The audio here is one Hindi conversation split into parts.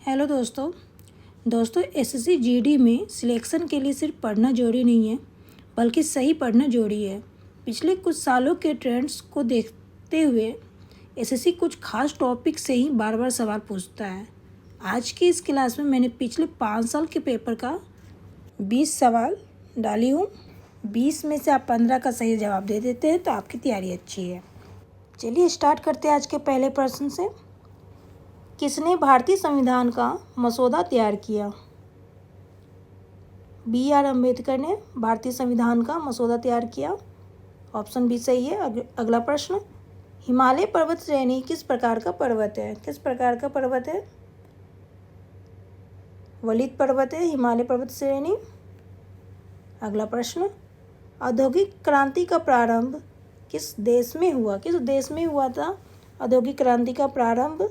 हेलो दोस्तों एसएससी जीडी में सिलेक्शन के लिए सिर्फ पढ़ना जरूरी नहीं है बल्कि सही पढ़ना जरूरी है। पिछले कुछ सालों के ट्रेंड्स को देखते हुए एसएससी कुछ खास टॉपिक से ही बार बार सवाल पूछता है। आज की इस क्लास में मैंने पिछले 5 साल के पेपर का 20 सवाल डाली हूँ। 20 में से आप 15 का सही जवाब दे देते हैं तो आपकी तैयारी अच्छी है। चलिए स्टार्ट करते हैं आज के पहले प्रश्न से। किसने भारतीय संविधान का मसौदा तैयार किया? BR अम्बेडकर ने भारतीय संविधान का मसौदा तैयार किया। ऑप्शन बी सही है। अगला प्रश्न, हिमालय पर्वत श्रेणी किस प्रकार का पर्वत है? किस प्रकार का पर्वत है? वलित पर्वत है हिमालय पर्वत श्रेणी। अगला प्रश्न, औद्योगिक क्रांति का प्रारंभ किस देश में हुआ? किस देश में हुआ था औद्योगिक क्रांति का प्रारंभ?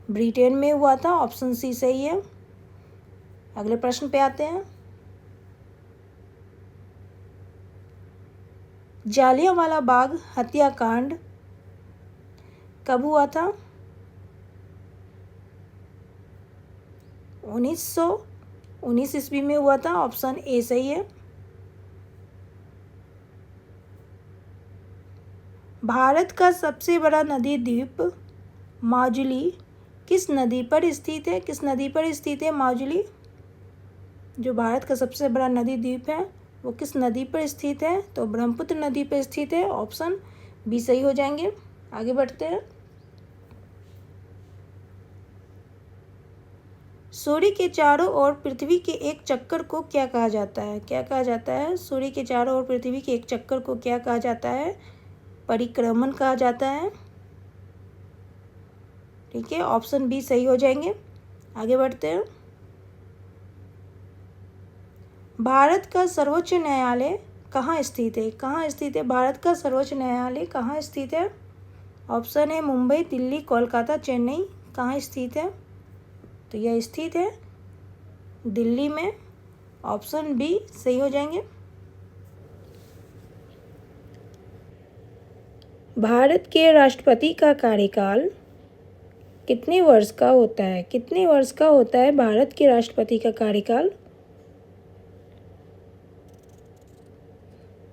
ब्रिटेन में हुआ था। ऑप्शन सी सही है। अगले प्रश्न पे आते हैं। जालियांवाला बाग हत्याकांड कब हुआ था? 1919 ईस्वी में हुआ था। ऑप्शन ए सही है। भारत का सबसे बड़ा नदी द्वीप माजुली किस नदी पर स्थित है? किस नदी पर स्थित है माजुली? जो भारत का सबसे बड़ा नदी द्वीप है वो किस नदी पर स्थित है? तो ब्रह्मपुत्र नदी पर स्थित है। ऑप्शन बी सही हो जाएंगे। आगे बढ़ते हैं। सूर्य के चारों ओर पृथ्वी के एक चक्कर को क्या कहा जाता है? क्या कहा जाता है? सूर्य के चारों ओर पृथ्वी के एक चक्कर को क्या कहा जाता है? परिक्रमण कहा जाता है। ठीक है, ऑप्शन बी सही हो जाएंगे। आगे बढ़ते हैं। भारत का सर्वोच्च न्यायालय कहाँ स्थित है? कहाँ स्थित है भारत का सर्वोच्च न्यायालय? कहाँ स्थित है? ऑप्शन है मुंबई, दिल्ली, कोलकाता, चेन्नई। कहाँ स्थित है? तो यह स्थित है दिल्ली में। ऑप्शन बी सही हो जाएंगे। भारत के राष्ट्रपति का कार्यकाल कितने वर्ष का होता है? कितने वर्ष का होता है भारत के राष्ट्रपति का कार्यकाल?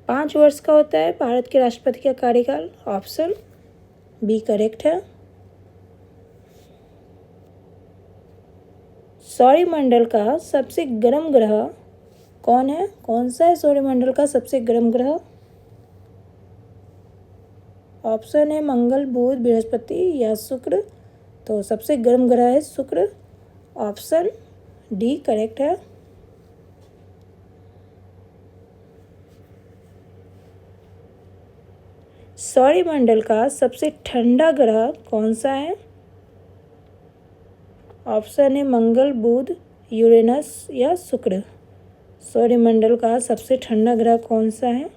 5 वर्ष का होता है भारत के राष्ट्रपति का कार्यकाल। ऑप्शन बी करेक्ट है। सौरमंडल का सबसे गर्म ग्रह कौन है? कौन सा है सौरमंडल का सबसे गर्म ग्रह? ऑप्शन है मंगल, बुध, बृहस्पति या शुक्र। तो सबसे गर्म ग्रह है शुक्र। ऑप्शन डी करेक्ट है। सौरमंडल का सबसे ठंडा ग्रह कौन सा है? ऑप्शन है मंगल, बुध, यूरेनस या शुक्र। सौरमंडल का सबसे ठंडा ग्रह कौन सा है?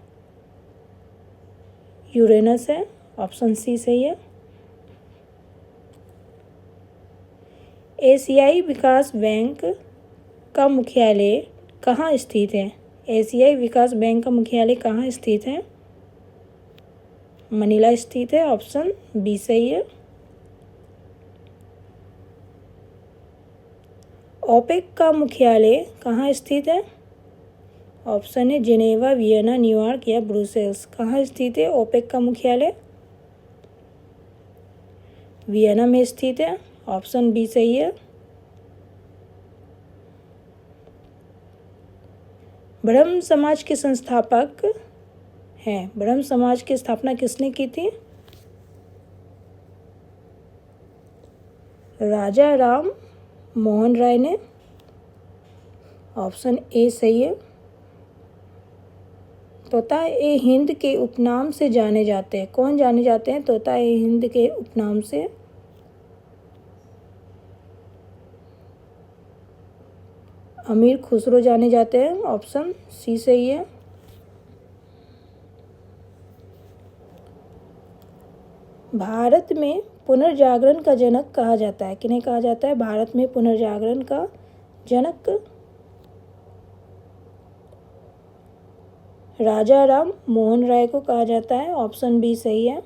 यूरेनस है। ऑप्शन सी सही है। एशियाई विकास बैंक का मुख्यालय कहाँ स्थित है? एशियाई विकास बैंक का मुख्यालय कहाँ स्थित है? मनीला स्थित है। ऑप्शन बी सही है। ओपेक का मुख्यालय कहाँ स्थित है? ऑप्शन है जिनेवा, वियना, न्यूयॉर्क या ब्रुसेल्स। कहाँ स्थित है ओपेक का मुख्यालय? वियना में स्थित है। ऑप्शन बी सही है। ब्रह्म समाज के संस्थापक हैं। ब्रह्म समाज की स्थापना किसने की थी? राजा राम मोहन राय ने। ऑप्शन ए सही है। तोता ए हिंद के उपनाम से जाने जाते हैं। कौन जाने जाते हैं तोता ए हिंद के उपनाम से? अमीर खुसरो जाने जाते हैं। ऑप्शन सी सही है। भारत में पुनर्जागरण का जनक कहा जाता है। किन्हें कहा जाता है भारत में पुनर्जागरण का जनक? राजा राम मोहन राय को कहा जाता है। ऑप्शन बी सही है।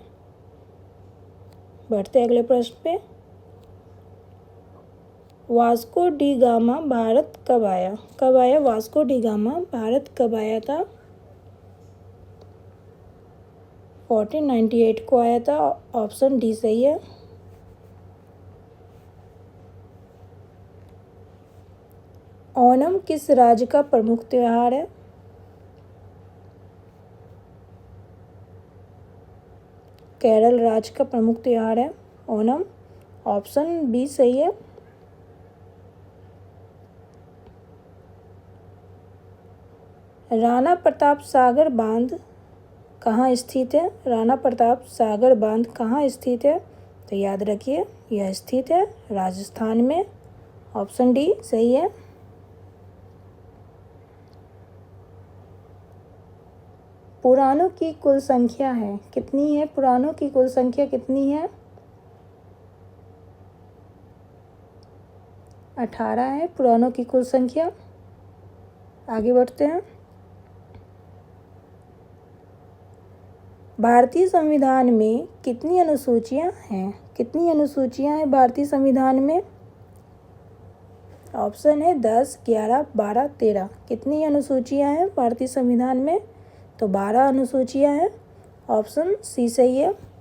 बढ़ते अगले प्रश्न पे। वास्को डी गामा भारत कब आया? कब आया वास्को डी गामा भारत कब आया था? 1498 को आया था। ऑप्शन डी सही है। ओणम किस राज्य का प्रमुख त्योहार है? केरल राज्य का प्रमुख त्योहार है ओणम। ऑप्शन बी सही है। राणा प्रताप सागर बांध कहाँ स्थित है? राणा प्रताप सागर बांध कहाँ स्थित है? तो याद रखिए यह स्थित है राजस्थान में। ऑप्शन डी सही है। पुराणों की कुल संख्या है कितनी है? पुराणों की कुल संख्या कितनी है? 18 है पुराणों की कुल संख्या। आगे बढ़ते हैं। भारतीय संविधान में कितनी अनुसूचियां हैं? कितनी अनुसूचियां हैं भारतीय संविधान में? ऑप्शन है 10, 11, 12, 13। कितनी अनुसूचियां हैं भारतीय संविधान में? तो 12 अनुसूचियां हैं। ऑप्शन सी सही है।